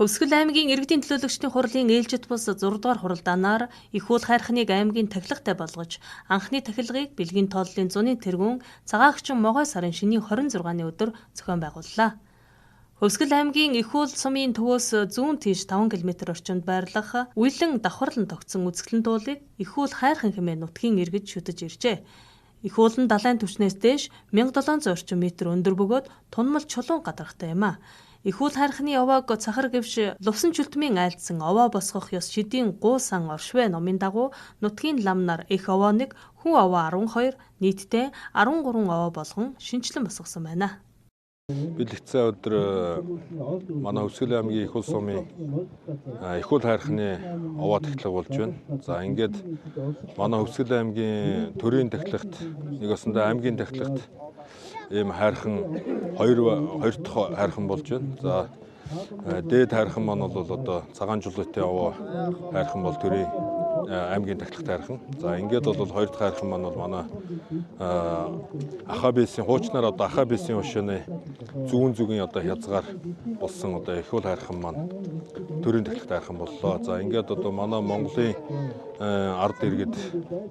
Хөвсгөл аймгийн иргэдийн төлөөлөгчдийн хурлын ээлжит бус 6 дугаар хуралдаанаар их уул хайрхныг аймгийн тахилгатай болгож анхны тахилгыг бэлгийн тооллын зуны тэргүүн цагаагчин могой сарын шөнийн 26-ны өдөр зохион байгууллаа. Хөвсгөл аймгийн их уул сумын төвөөс зүүн тийш 5 км орчимд байрлах Уйлэн давхарлан тогтсон үзэсгэлэн туулыг их уул хайрхан хэмээн нутгийн иргэд шүтэж иржээ. Их уул нь далайн түвшнээс дээш 1700 орчим метр өндөр бөгөөд тунмал чулуун гадаргатай юм а. Их уул хайрхны овоог цахар гэвш лувсан чүлтмийн айлдсан овоо босгох ёс шидийн гуусан оршвэ номын дагуу нутгийн лам нар их овооныг хүн овоо 12 нийтдээ 13 овоо болгон шинчлэн босгосон байна. Бэлэгцээ өдөр манай Хөвсгөл аймгийн их уул сумын их уул хайрхны овоо тахилга болж байна. За ингээд манай Хөвсгөл аймгийн төрийн тахилгт нэг осондоо аймгийн тахилгт ийм хайрхан хоёр дахь хайрхан болж байна. За дээд хайрхан маань бол одоо цагаан жуулуутай овоо хайрхан бол төрийн аймгийн тахилгт хайрхан. За ингээд бол хоёр дахь хайрхан маань бол манай Ахабисын хуучнаар одоо Ахабисын ушины зүүн зүгийн одоо хязгаар болсон одоо их уул хайрхан маань төрийн тахилгт хайрхан боллоо. За ингээд одоо манай Монголын ард иргэд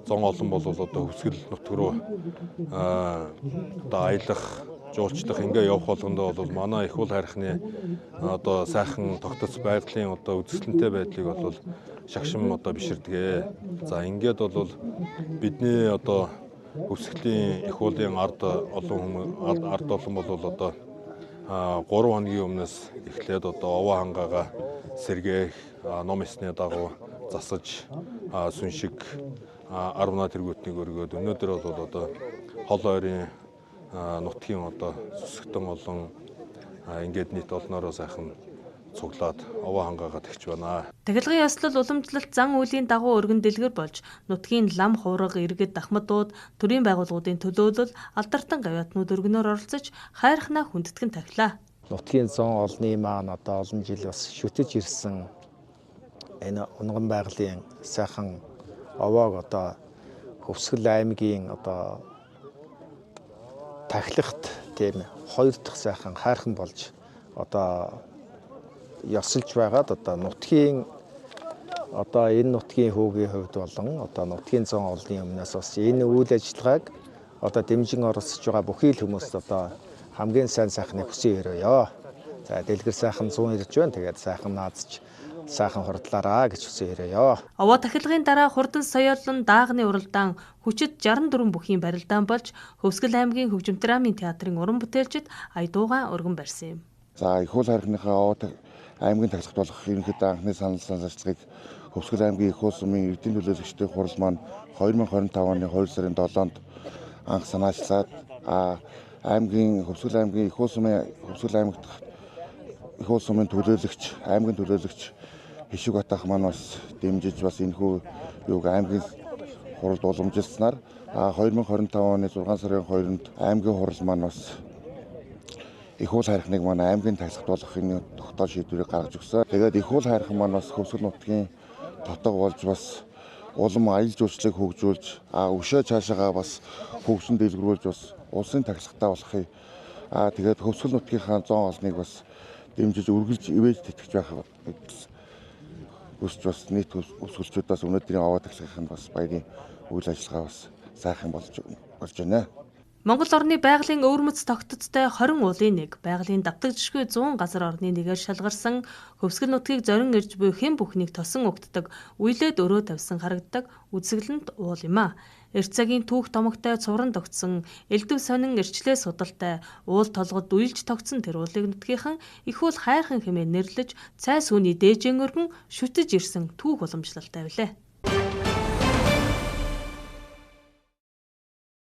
зон олон бол одоо Хөвсгөл нутг руу одоо аялах жуулчлах ингээ явах болгондоо бол манай их уул хайрхны одоо сайхан тогтц байгалийн одоо үзэсгэлэнтэй байдлыг бол шагшин одоо биширдэгэ. За ингээд бол бидний одоо Хөвсгөлийн их уулын ард олон бол одоо 3 хоногийн өмнөөс эхлээд одоо овоо хангаагаа сэргээх, ном эсний дагуу засаж, сүншиг 10 тэргүүтнийг өргөөд өнөөдөр бол одоо хол ойрын нутгийн одоо сүсгтэн олон ингээд нийт олноороо сайхан цуглаад овоо хангаагаа тагч байна. Тахилгын ёслол уламжлалт зан үйлийн дагуу өргөн дэлгэр болж нутгийн лам хувраг иргэд дахмадууд төрийн байгууллагуудын төлөөлөл алдартай гавьяатнууд өргөнөөр оролцож хайрхнаа хүндэтгэн тавилаа. Нутгийн зон олны маань одоо олон жил бас шүтэж ирсэн энэ унган байгалийн сайхан овоог одоо Хөвсгөл аймгийн одоо тахилгт тийм хоёр дахь сайхан хайрхан болж одоо ёсолж байгаад одоо нутгийн одоо энэ нутгийн хүүгийн хувьд болон одоо нутгийн зон олны өмнөөс бас энэ үйл ажиллагааг одоо дэмжин оролцож байгаа бүхий л хүмүүст одоо хамгийн сайн сайхныг хүсэн өрөөё. За дэлгэр сайхан 100 ирж байна. Тэгээд сайхан наазч сайхан хурдлаараа гэж хүсэн өрөөё. Овоо тахилгын дараа хурдан соёолн даагны уралдаан хүчит 64 бүхийн барилдаан болж Хөвсгөл аймгийн хөгжим драмын театрын уран бүтээлчид аядуугаан өргөн барьсан юм. За их уул хайрхныхаа аймгийн тахилгт болох ерөнхийдөө анхны санал зарцлагыг Хөвсгөл аймгийн их уул сумын иргэдийн төлөөлөгчдийн хурал маань 2025 оны 2 сарын 7-нд анх санаачлаад Хөвсгөл аймгийн их уул сумын Хөвсгөл аймагт их уул сумын төлөөлөгч, аймгийн төлөөлөгч Хишиг Батах маань бас дэмжиж бас энэхүү юуг аймгийн хуралд уламжилснаар 2025 оны 6 сарын 2-нд аймгийн хурал маань бас их уул хайрхныг манай аймгийн тахилгт болгохын тогтоол шийдвэрийг гаргаж өгсөн. Тэгээд их уул хайрхан маань бас Хөвсгөл нутгийн тотог болж бас улам аялал жуулчлалыг хөгжүүлж өшөө цаашаагаа бас хөгжин дэлгэрүүлж бас улсын тахилгатай болохыг тэгээд Хөвсгөл нутгийнхаа зон олныг бас дэмжиж үргэлж ивэж тэтгэж байх өсч бас нийт өсгөлчдөөс өнөөдрийн овоо тахилгын бас баярын үйл ажиллагаа бас сайхан болж байна. Монгол орны байгалийн өвөрмөц тогтцтой 20 уулын нэг, байгалийн давтагдшгүй 100 газар орны нэгээр шалгарсан Хөвсгөл нутгийг зорин ирж буй хэн бүхнийг тосон угтдаг, үйлээд өрөө тавьсан харагддаг үзэсгэлэнт уул юм а. Эрт цагийн түүх томогтой цувран тогтсон, элдв сонин эрчлээ судалтай, уул толгод уйлж тогтсон тэр уулыг нутгийнхан их уул хайрхан хэмээн нэрлэж, цай сүүний дээжэн өргөн шүтэж ирсэн түүх уламжлалтай билээ.